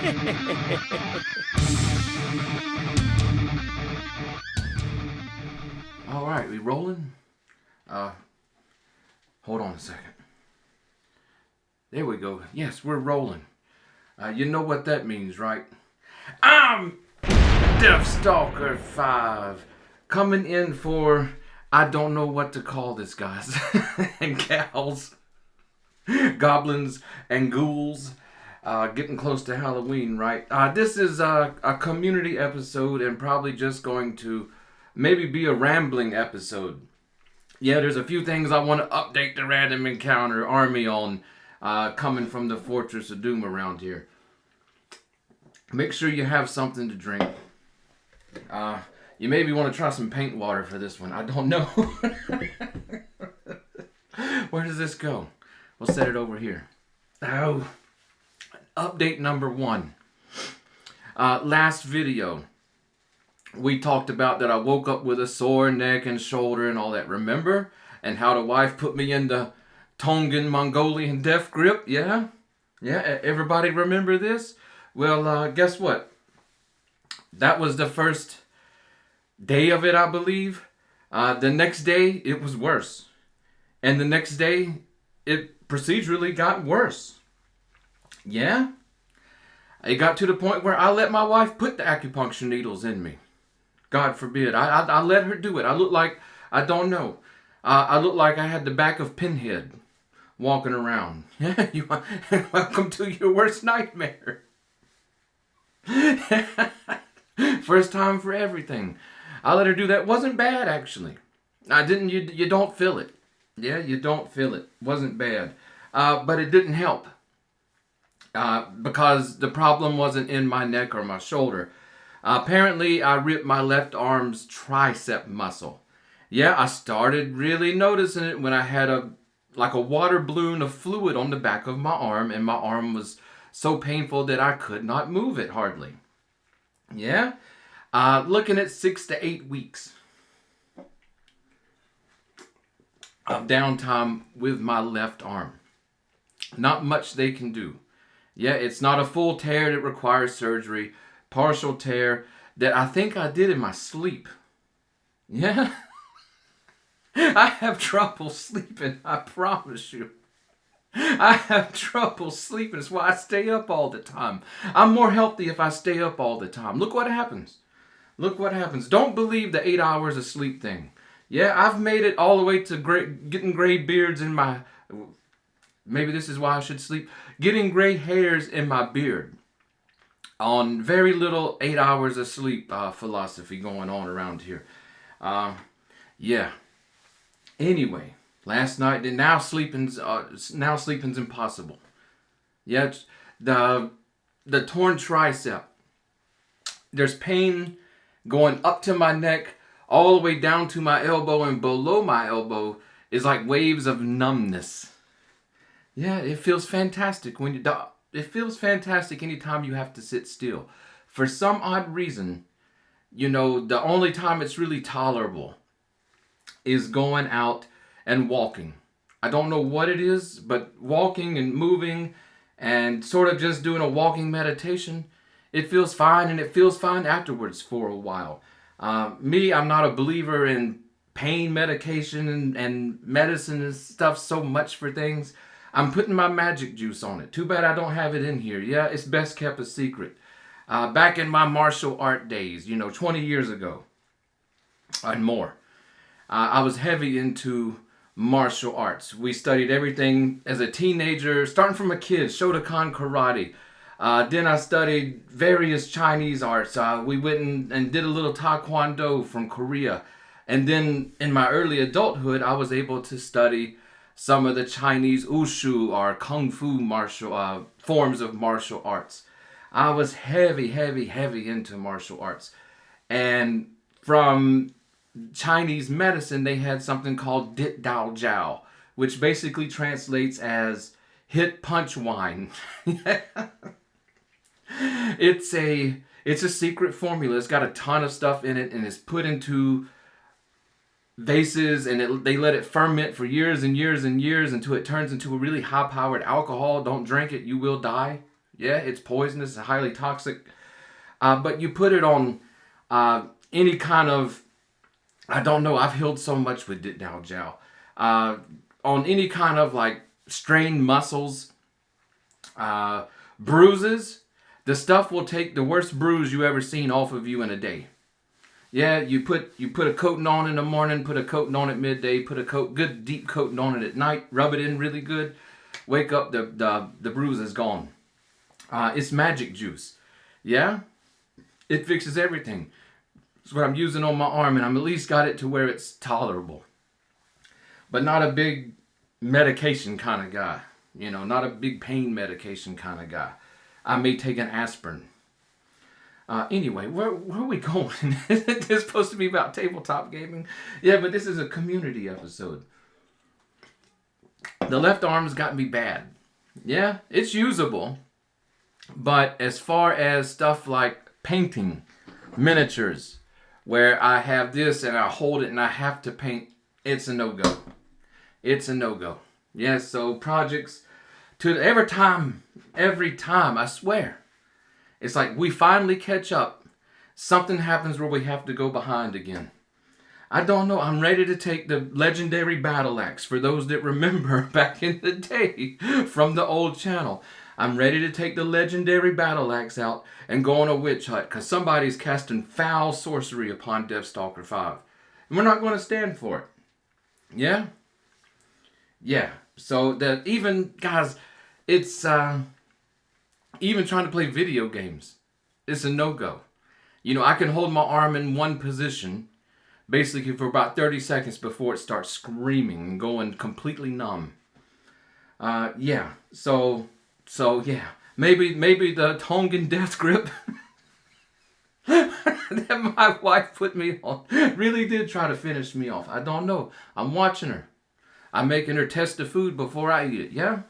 All right, we rolling? Hold on a second. There we go. Yes, we're rolling. You know what that means, right? I'm Deathstalker 5, coming in for, I don't know what to call this, guys and gals, goblins and ghouls. Getting close to Halloween, right? This is a community episode and probably just going to maybe be a rambling episode. Yeah, there's a few things I want to update the Random Encounter army on coming from the Fortress of Doom around here. Make sure you have something to drink. You maybe want to try some paint water for this one. I don't know. Where does this go? We'll set it over here. Oh, update number 1. Last video, we talked about that I woke up with a sore neck and shoulder and all that. Remember? And how the wife put me in the Tongan Mongolian death grip. Yeah? Yeah, everybody remember this? Well, guess what? That was the first day of it, I believe. The next day, it was worse. And the next day, it procedurally got worse. Yeah? It got to the point where I let my wife put the acupuncture needles in me. God forbid. I let her do it. I look like, I don't know. I look like I had the back of Pinhead walking around. Yeah, welcome to your worst nightmare. First time for everything. I let her do that. Wasn't bad, actually. I didn't. You don't feel it. Yeah, you don't feel it. Wasn't bad. But it didn't help. Because the problem wasn't in my neck or my shoulder. Apparently, I ripped my left arm's tricep muscle. Yeah, I started really noticing it when I had a water balloon of fluid on the back of my arm, and my arm was so painful that I could not move it hardly. Yeah, looking at 6 to 8 weeks of downtime with my left arm. Not much they can do. Yeah, it's not a full tear that requires surgery. Partial tear that I think I did in my sleep. Yeah. I have trouble sleeping, I promise you. I have trouble sleeping. That's why I stay up all the time. I'm more healthy if I stay up all the time. Look what happens. Look what happens. Don't believe the 8 hours of sleep thing. Yeah, I've made it all the way to getting gray beards in my... Maybe this is why I should sleep. Getting gray hairs in my beard. On very little 8 hours of sleep philosophy going on around here. Yeah. Anyway, last night, now sleeping's impossible. Yeah, the torn tricep. There's pain going up to my neck, all the way down to my elbow, and below my elbow is like waves of numbness. Yeah, it feels fantastic when you It feels fantastic anytime you have to sit still. For some odd reason, the only time it's really tolerable is going out and walking. I don't know what it is, but walking and moving and sort of just doing a walking meditation, it feels fine, and it feels fine afterwards for a while. I'm not a believer in pain medication and medicine and stuff so much for things. I'm putting my magic juice on it. Too bad I don't have it in here. Yeah, it's best kept a secret. Back in my martial art days, 20 years ago and more, I was heavy into martial arts. We studied everything as a teenager, starting from a kid, Shotokan karate. Then I studied various Chinese arts. We went and did a little taekwondo from Korea. And then in my early adulthood, I was able to study some of the Chinese wushu or kung fu forms of martial arts. I was heavy into martial arts. And from Chinese medicine, they had something called Dit Dao Jiao, which basically translates as hit punch wine. It's a secret formula. It's got a ton of stuff in it, and it's put into vases, and they let it ferment for years and years and years until it turns into a really high-powered alcohol. Don't drink it, you will die. Yeah, it's poisonous, it's highly toxic. But you put it on any kind of, I don't know, I've healed so much with it now, Jow. On any kind of like strained muscles, bruises, the stuff will take the worst bruise you ever seen off of you in a day. Yeah, you put a coating on in the morning, put a coating on at midday, put a good deep coating on it at night, rub it in really good. Wake up, the bruise is gone. It's magic juice. Yeah, it fixes everything. It's what I'm using on my arm, and I'm at least got it to where it's tolerable. But not a big medication kind of guy. You know, not a big pain medication kind of guy. I may take an aspirin. Anyway, where are we going? This is supposed to be about tabletop gaming. Yeah, but this is a community episode. The left arm's got me bad. Yeah, it's usable. But as far as stuff like painting, miniatures, where I have this and I hold it and I have to paint, it's a no-go. It's a no-go. Yes, so projects, every time, I swear. It's like we finally catch up. Something happens where we have to go behind again. I don't know. I'm ready to take the legendary battle axe for those that remember back in the day from the old channel. I'm ready to take the legendary battle axe out and go on a witch hunt because somebody's casting foul sorcery upon Deathstalker 5. And we're not going to stand for it. Yeah? Yeah. So that even, guys, it's... even trying to play video games, it's a no-go. You know, I can hold my arm in one position, basically for about 30 seconds before it starts screaming and going completely numb. Yeah. So yeah. Maybe the Tongan death grip that my wife put me on really did try to finish me off. I don't know. I'm watching her. I'm making her test the food before I eat it. Yeah?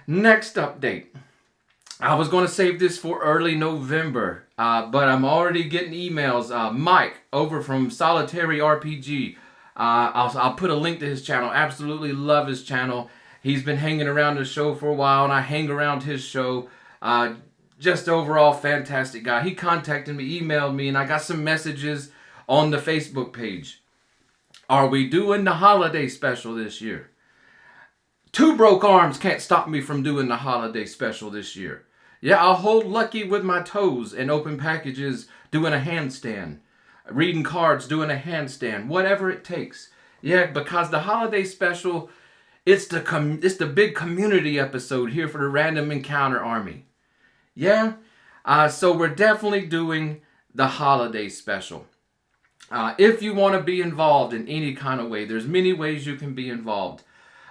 Next update. I was going to save this for early November, but I'm already getting emails. Mike, over from Solitary RPG. I'll put a link to his channel. Absolutely love his channel. He's been hanging around the show for a while, and I hang around his show. Just overall fantastic guy. He contacted me, emailed me, and I got some messages on the Facebook page. Are we doing the holiday special this year? 2 broke arms can't stop me from doing the holiday special this year. Yeah, I'll hold Lucky with my toes and open packages doing a handstand. Reading cards doing a handstand. Whatever it takes. Yeah, because the holiday special, it's the big community episode here for the Random Encounter Army. Yeah? So we're definitely doing the holiday special. If you want to be involved in any kind of way, there's many ways you can be involved.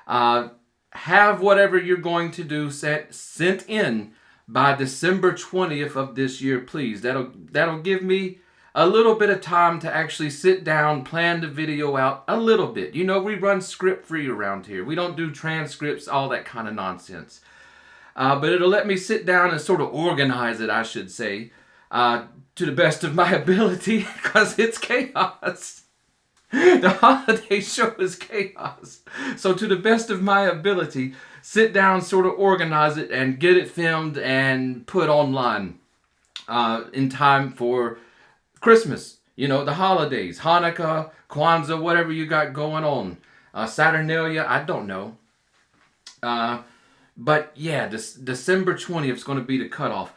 Have whatever you're going to do sent in by December 20th of this year, please. That'll give me a little bit of time to actually sit down, plan the video out a little bit. You know, we run script free around here. We don't do transcripts, all that kind of nonsense. But it'll let me sit down and sort of organize it, I should say, to the best of my ability, because it's chaos. The holiday show is chaos. So to the best of my ability, sit down, sort of organize it, and get it filmed and put online in time for Christmas. You know, the holidays, Hanukkah, Kwanzaa, whatever you got going on. Saturnalia, I don't know. But yeah, December 20th is going to be the cutoff.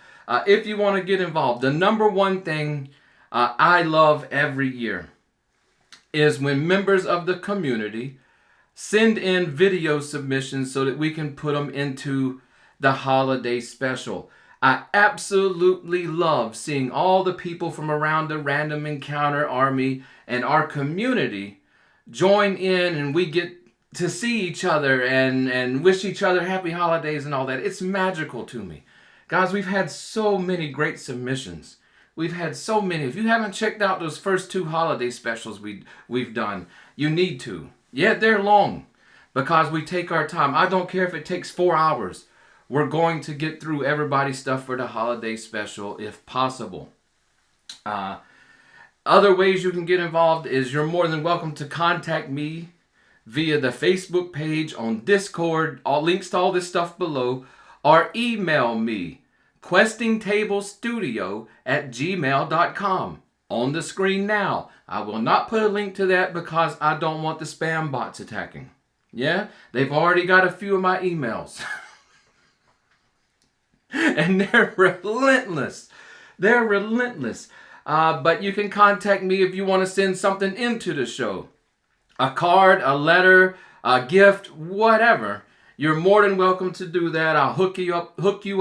If you want to get involved, the number one thing I love every year is when members of the community send in video submissions so that we can put them into the holiday special. I absolutely love seeing all the people from around the Random Encounter Army and our community join in, and we get to see each other and wish each other happy holidays and all that. It's magical to me. Guys, we've had so many great submissions. We've had so many. If you haven't checked out those first 2 holiday specials we've done, you need to. Yeah, they're long because we take our time. I don't care if it takes 4 hours. We're going to get through everybody's stuff for the holiday special if possible. Other ways you can get involved is you're more than welcome to contact me via the Facebook page, on Discord, all links to all this stuff below, or email me, questingtablestudio@gmail.com. On the screen now. I will not put a link to that because I don't want the spam bots attacking. Yeah? They've already got a few of my emails. And they're relentless. They're relentless. But you can contact me if you want to send something into the show. A card, a letter, a gift, whatever. You're more than welcome to do that. I'll hook you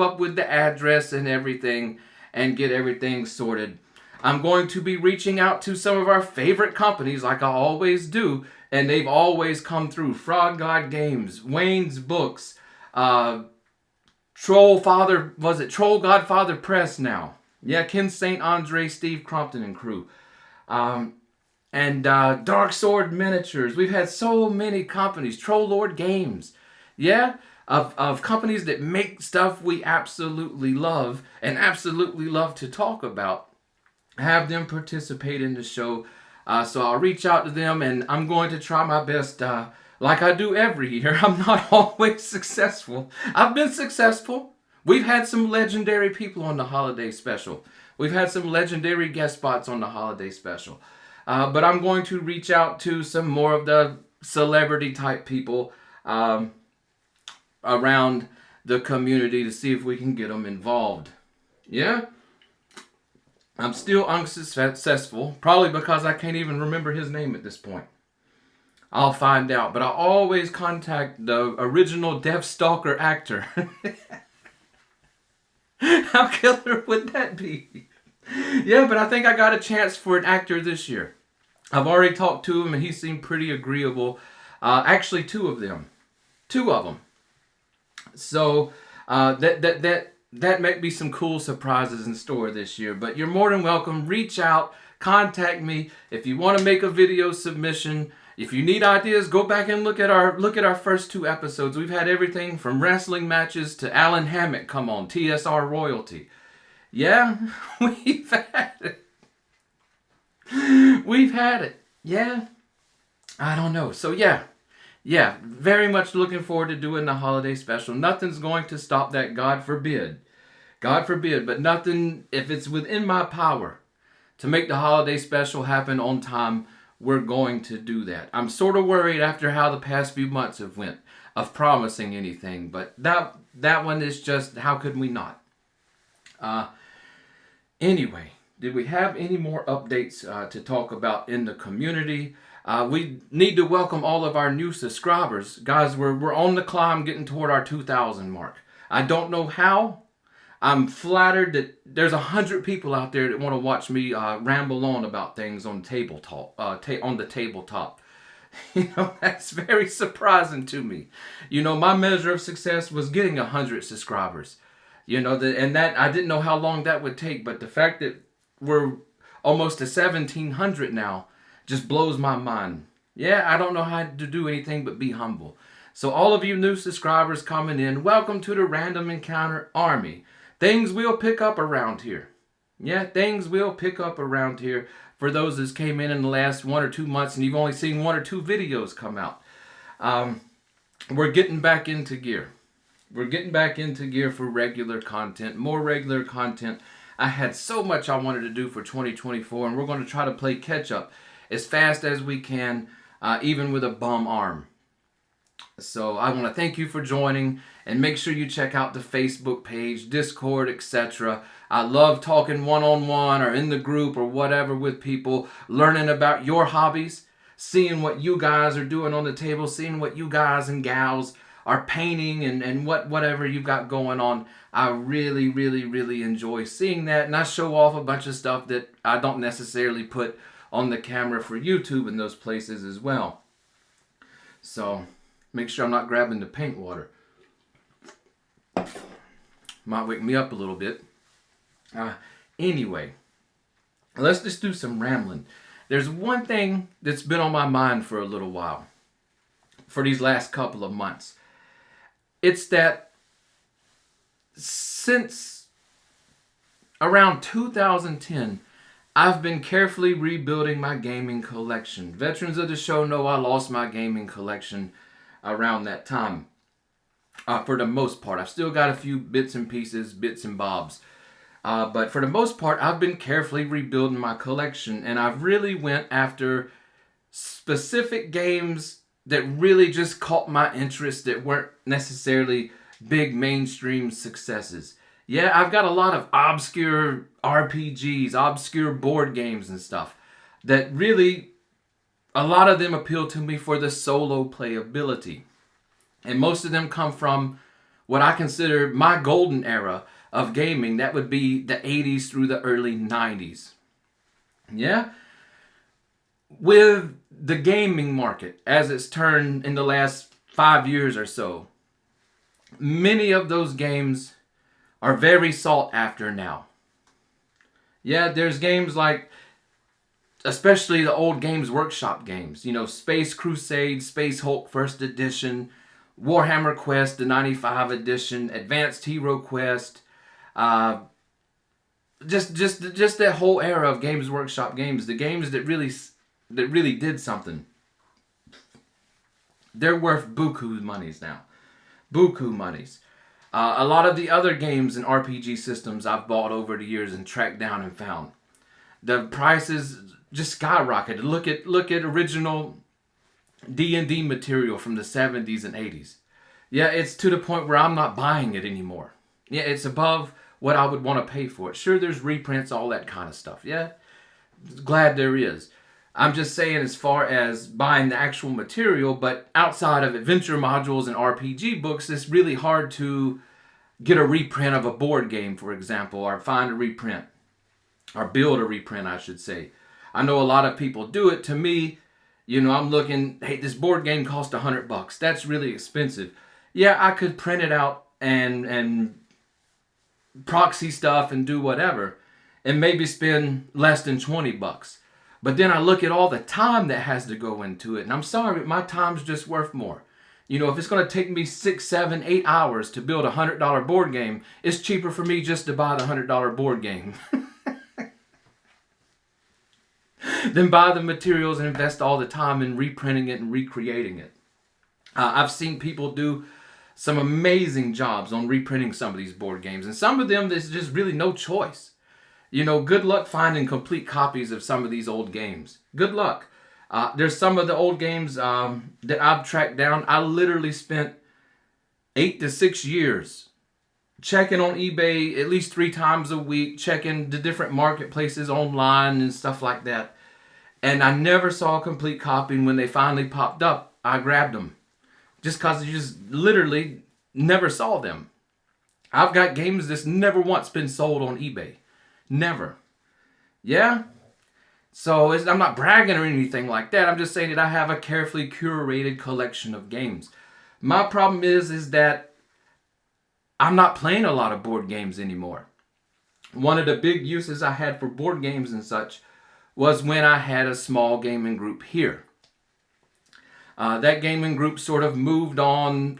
up with the address and everything and get everything sorted. I'm going to be reaching out to some of our favorite companies like I always do, and they've always come through. Frog God Games, Wayne's Books, Troll Godfather Press now. Yeah, Ken St. Andre, Steve Crompton and crew. And Dark Sword Miniatures. We've had so many companies. Troll Lord Games. Yeah, of companies that make stuff we absolutely love and absolutely love to talk about. Have them participate in the show. So I'll reach out to them, and I'm going to try my best like I do every year. I'm not always successful. I've been successful. We've had some legendary people on the holiday special. We've had some legendary guest spots on the holiday special. But I'm going to reach out to some more of the celebrity type people around the community to see if we can get them involved. Yeah? I'm still unsuccessful, probably because I can't even remember his name at this point. I'll find out, but I always contact the original Deathstalker actor. How killer would that be? Yeah, but I think I got a chance for an actor this year. I've already talked to him, and he seemed pretty agreeable. Actually, two of them. So that might be some cool surprises in store this year. But you're more than welcome. Reach out, contact me if you want to make a video submission. If you need ideas, go back and look at our first two episodes. We've had everything from wrestling matches to Alan Hammock come on, TSR royalty. Yeah, we've had it. We've had it. Yeah. I don't know. So yeah, very much looking forward to doing the holiday special. Nothing's going to stop that, God forbid. God forbid, but nothing, if it's within my power to make the holiday special happen on time, we're going to do that. I'm sort of worried after how the past few months have went of promising anything, but that one is just, how could we not? Anyway, did we have any more updates to talk about in the community? We need to welcome all of our new subscribers. Guys, we're on the climb getting toward our 2,000 mark. I don't know how. I'm flattered that there's 100 people out there that want to watch me ramble on about things on tabletop. On the tabletop. That's very surprising to me. My measure of success was getting 100 subscribers. And that I didn't know how long that would take, but the fact that we're almost to 1,700 now just blows my mind. Yeah, I don't know how to do anything but be humble. So all of you new subscribers coming in, welcome to the Random Encounter Army. Things will pick up around here. Yeah, things will pick up around here for those that came in the last 1 or 2 months and you've only seen 1 or 2 videos come out. We're getting back into gear. We're getting back into gear for regular content, more regular content. I had so much I wanted to do for 2024, and we're going to try to play catch up as fast as we can, even with a bum arm. So I want to thank you for joining, and make sure you check out the Facebook page, Discord, etc. I love talking one-on-one or in the group or whatever with people, learning about your hobbies, seeing what you guys are doing on the table, seeing what you guys and gals are painting and whatever you've got going on. I really, really, really enjoy seeing that, and I show off a bunch of stuff that I don't necessarily put on the camera for YouTube and those places as well. So make sure I'm not grabbing the paint water. Might wake me up a little bit. Anyway, let's just do some rambling. There's one thing that's been on my mind for a little while, for these last couple of months. It's that since around 2010, I've been carefully rebuilding my gaming collection. Veterans of the show know I lost my gaming collection around that time. For the most part, I've still got a few bits and pieces, bits and bobs. But for the most part, I've been carefully rebuilding my collection, and I've really went after specific games that really just caught my interest that weren't necessarily big mainstream successes. Yeah, I've got a lot of obscure RPGs, obscure board games and stuff that really, a lot of them appeal to me for the solo playability. And most of them come from what I consider my golden era of gaming. That would be the 80s through the early 90s. Yeah? With the gaming market, as it's turned in the last 5 years or so, many of those games are very sought after now. Yeah, there's games like, especially the old Games Workshop games, Space Crusade, Space Hulk First Edition, Warhammer Quest, the 95 edition, Advanced Hero Quest, just that whole era of Games Workshop games, the games that really did something. They're worth buku monies now. Buku monies. A lot of the other games and RPG systems I've bought over the years and tracked down and found, the prices just skyrocketed. Look at original D&D material from the 70s and 80s. Yeah, it's to the point where I'm not buying it anymore. Yeah, it's above what I would want to pay for it. Sure, there's reprints, all that kind of stuff. Yeah, glad there is. I'm just saying as far as buying the actual material, but outside of adventure modules and RPG books, it's really hard to get a reprint of a board game, for example, or find a reprint, or build a reprint, I should say. I know a lot of people do it. To me, I'm looking, hey, this board game cost $100. That's really expensive. Yeah, I could print it out and proxy stuff and do whatever, and maybe spend less than $20. But then I look at all the time that has to go into it, and I'm sorry, my time's just worth more. If it's going to take me 6, 7, 8 hours to build a $100 board game, it's cheaper for me just to buy the $100 board game than buy the materials and invest all the time in reprinting it and recreating it. I've seen people do some amazing jobs on reprinting some of these board games, and some of them there's just really no choice. Good luck finding complete copies of some of these old games. Good luck. There's some of the old games that I've tracked down. I literally spent 8 to 6 years checking on eBay at least 3 times a week, checking the different marketplaces online and stuff like that. And I never saw a complete copy, and when they finally popped up, I grabbed them. Just because I just literally never saw them. I've got games that's never once been sold on eBay. Never. Yeah? So I'm not bragging or anything like that. I'm just saying that I have a carefully curated collection of games. My problem is that I'm not playing a lot of board games anymore. One of the big uses I had for board games and such was when I had a small gaming group here. That gaming group sort of moved on.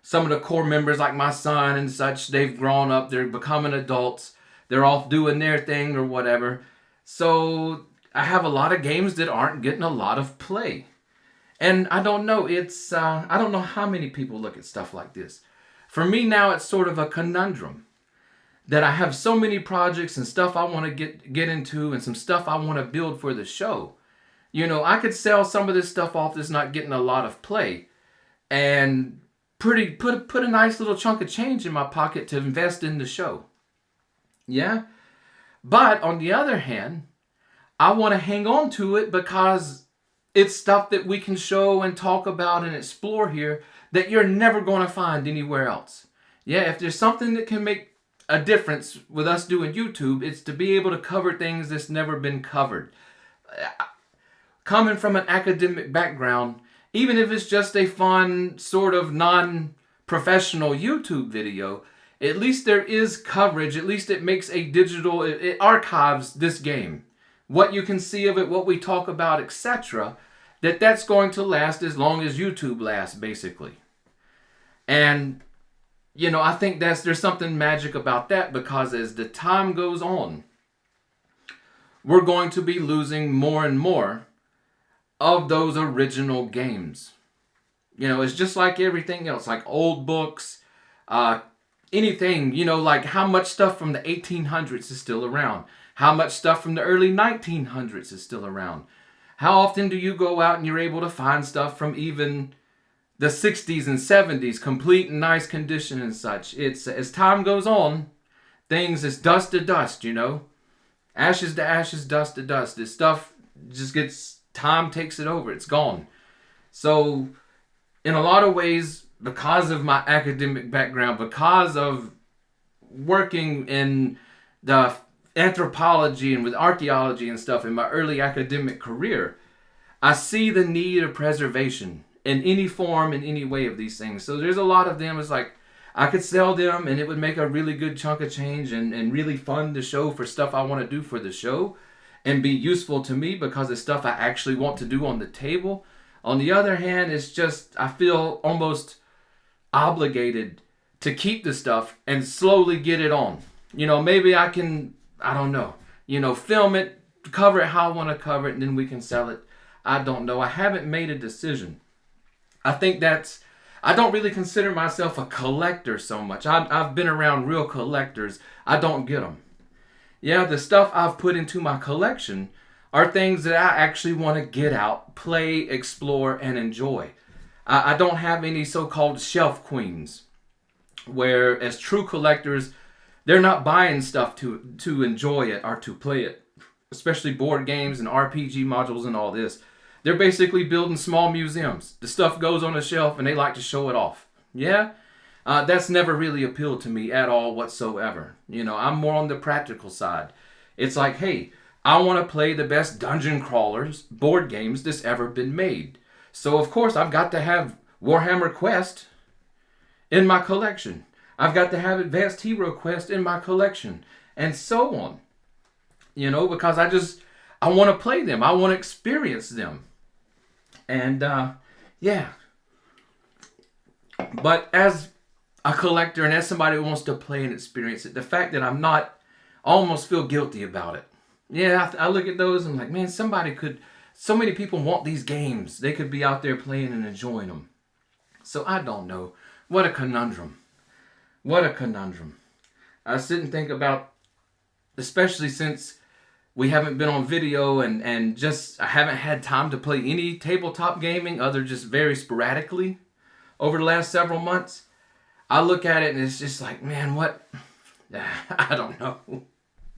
Some of the core members, like my son and such, they've grown up. They're becoming adults. They're off doing their thing or whatever. So I have a lot of games that aren't getting a lot of play. And I don't know. I don't know how many people look at stuff like this. For me now, it's sort of a conundrum that I have so many projects and stuff I want to get into and some stuff I want to build for the show. I could sell some of this stuff off that's not getting a lot of play and put a nice little chunk of change in my pocket to invest in the show. Yeah? But on the other hand, I want to hang on to it because it's stuff that we can show and talk about and explore here that you're never going to find anywhere else. Yeah, if there's something that can make a difference with us doing YouTube, it's to be able to cover things that's never been covered. Coming from an academic background, even if it's just a fun, sort of non-professional YouTube video, at least there is coverage. At least it makes a digital, it archives this game. What you can see of it, what we talk about, etc. That's going to last as long as YouTube lasts, basically. And, I think there's something magic about that, because as the time goes on, we're going to be losing more and more of those original games. It's just like everything else, like old books, anything, like how much stuff from the 1800s is still around. How much stuff from the early 1900s is still around. How often do you go out and you're able to find stuff from even the 60s and 70s, complete and nice condition and such? It's, as time goes on, things is dust to dust, Ashes to ashes, dust to dust. This stuff just gets, time takes it over. It's gone. So, in a lot of ways, because of my academic background, because of working in the anthropology and with archaeology and stuff in my early academic career, I see the need of preservation in any form, in any way of these things. So there's a lot of them. It's like I could sell them and it would make a really good chunk of change and really fun to show for stuff I want to do for the show and be useful to me because it's stuff I actually want to do on the table. On the other hand, it's just, I feel almost obligated to keep the stuff and slowly get it on. Maybe I can, I don't know, film it, cover it how I want to cover it, and then we can sell it. I don't know. I haven't made a decision. I think I don't really consider myself a collector so much. I've been around real collectors. I don't get them. Yeah, the stuff I've put into my collection are things that I actually want to get out, play, explore, and enjoy. I don't have any so-called shelf queens, where as true collectors, they're not buying stuff to enjoy it or to play it, especially board games and RPG modules and all this. They're basically building small museums. The stuff goes on a shelf and they like to show it off. Yeah? That's never really appealed to me at all whatsoever. I'm more on the practical side. It's like, hey, I want to play the best dungeon crawlers board games that's ever been made. So of course I've got to have Warhammer Quest in my collection. I've got to have Advanced Hero Quest in my collection. And so on. Because I want to play them. I want to experience them. And yeah. But as a collector and as somebody who wants to play and experience it, the fact that I'm not, I almost feel guilty about it. Yeah, I look at those and I'm like, man, so many people want these games. They could be out there playing and enjoying them. So I don't know. What a conundrum. What a conundrum. I sit and think about, especially since we haven't been on video and just I haven't had time to play any tabletop gaming other just very sporadically over the last several months. I look at it and it's just like, man, what? I don't know.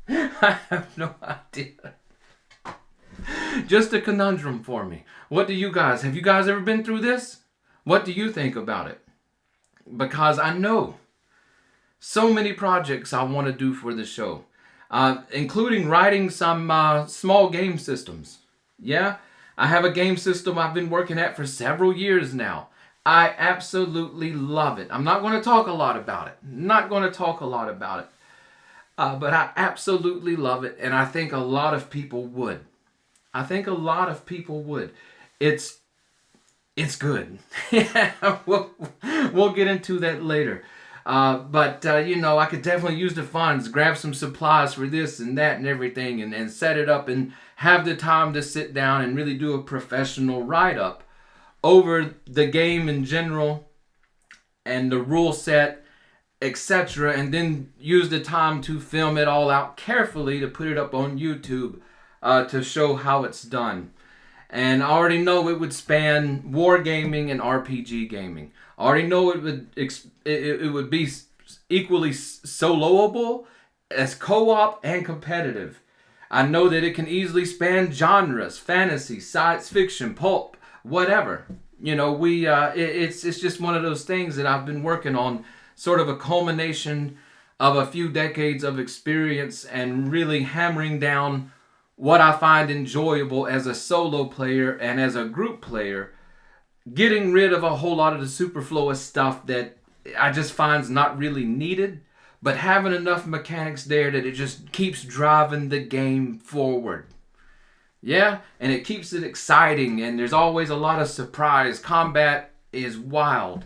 I have no idea. Just a conundrum for me. What do you guys, have you guys ever been through this? What do you think about it? Because I know so many projects I want to do for the show, including writing some small game systems. Yeah, I have a game system I've been working at for several years now. I absolutely love it. I'm not going to talk a lot about it. But I absolutely love it, and I think a lot of people would. It's good. Yeah, we'll get into that later. But I could definitely use the funds, grab some supplies for this and that and everything, and set it up and have the time to sit down and really do a professional write-up over the game in general and the rule set, etc., and then use the time to film it all out carefully to put it up on YouTube to show how it's done. And I already know it would span wargaming and RPG gaming. I already know it would be equally soloable as co-op and competitive. I know that it can easily span genres, fantasy, science fiction, pulp, whatever. It's just one of those things that I've been working on, sort of a culmination of a few decades of experience and really hammering down what I find enjoyable as a solo player and as a group player, getting rid of a whole lot of the superfluous stuff that I just find's not really needed, but having enough mechanics there that it just keeps driving the game forward. Yeah, and it keeps it exciting, and there's always a lot of surprise. Combat is wild.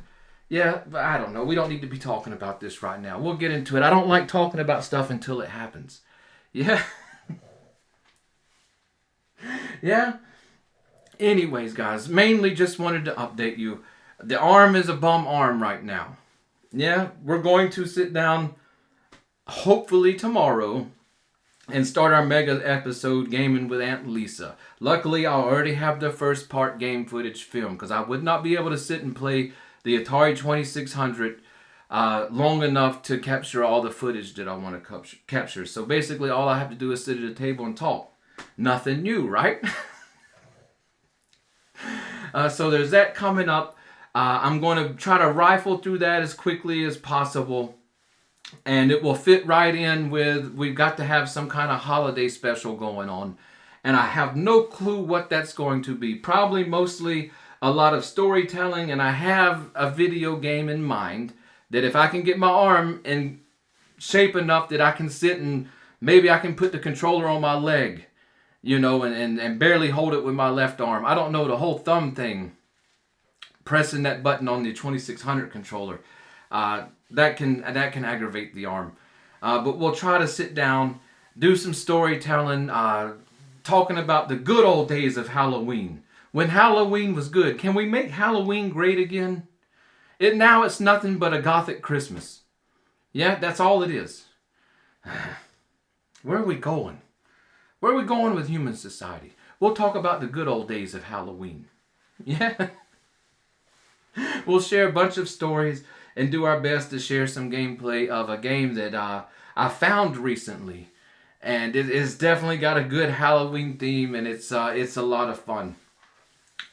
Yeah, but I don't know. We don't need to be talking about this right now. We'll get into it. I don't like talking about stuff until it happens. Yeah. Yeah. Anyways, guys, mainly just wanted to update you. The arm is a bum arm right now. Yeah, we're going to sit down hopefully tomorrow and start our mega episode gaming with Aunt Lisa. Luckily, I already have the first part game footage filmed because I would not be able to sit and play the Atari 2600 long enough to capture all the footage that I want to capture. So basically, all I have to do is sit at a table and talk. Nothing new, right? So there's that coming up. I'm going to try to rifle through that as quickly as possible. And it will fit right in with, we've got to have some kind of holiday special going on. And I have no clue what that's going to be. Probably mostly a lot of storytelling. And I have a video game in mind that if I can get my arm in shape enough that I can sit and maybe I can put the controller on my leg, you know, and barely hold it with my left arm. I don't know, the whole thumb thing, pressing that button on the 2600 controller, that can aggravate the arm. But we'll try to sit down, do some storytelling, talking about the good old days of Halloween. When Halloween was good. Can we make Halloween great again? Now it's nothing but a gothic Christmas. Yeah, that's all it is. Where are we going? Where are we going with human society? We'll talk about the good old days of Halloween. Yeah. We'll share a bunch of stories and do our best to share some gameplay of a game that I found recently. And it is definitely got a good Halloween theme, and it's a lot of fun.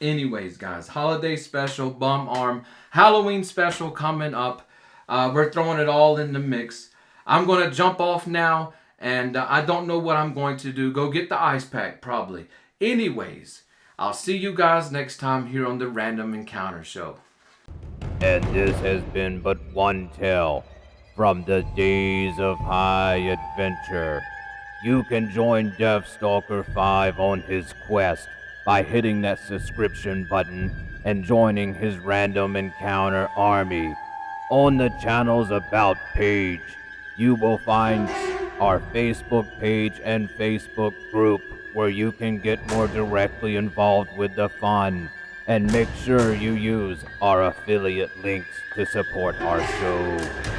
Anyways, guys, holiday special, bum arm, Halloween special coming up. We're throwing it all in the mix. I'm going to jump off now, and I don't know what I'm going to do. Go get the ice pack, probably. Anyways, I'll see you guys next time here on the Random Encounter Show. And this has been but one tale from the days of high adventure. You can join Deathstalker 5 on his quest by hitting that subscription button and joining his Random Encounter army. On the channel's About page, you will find our Facebook page and Facebook group where you can get more directly involved with the fun. And make sure you use our affiliate links to support our show.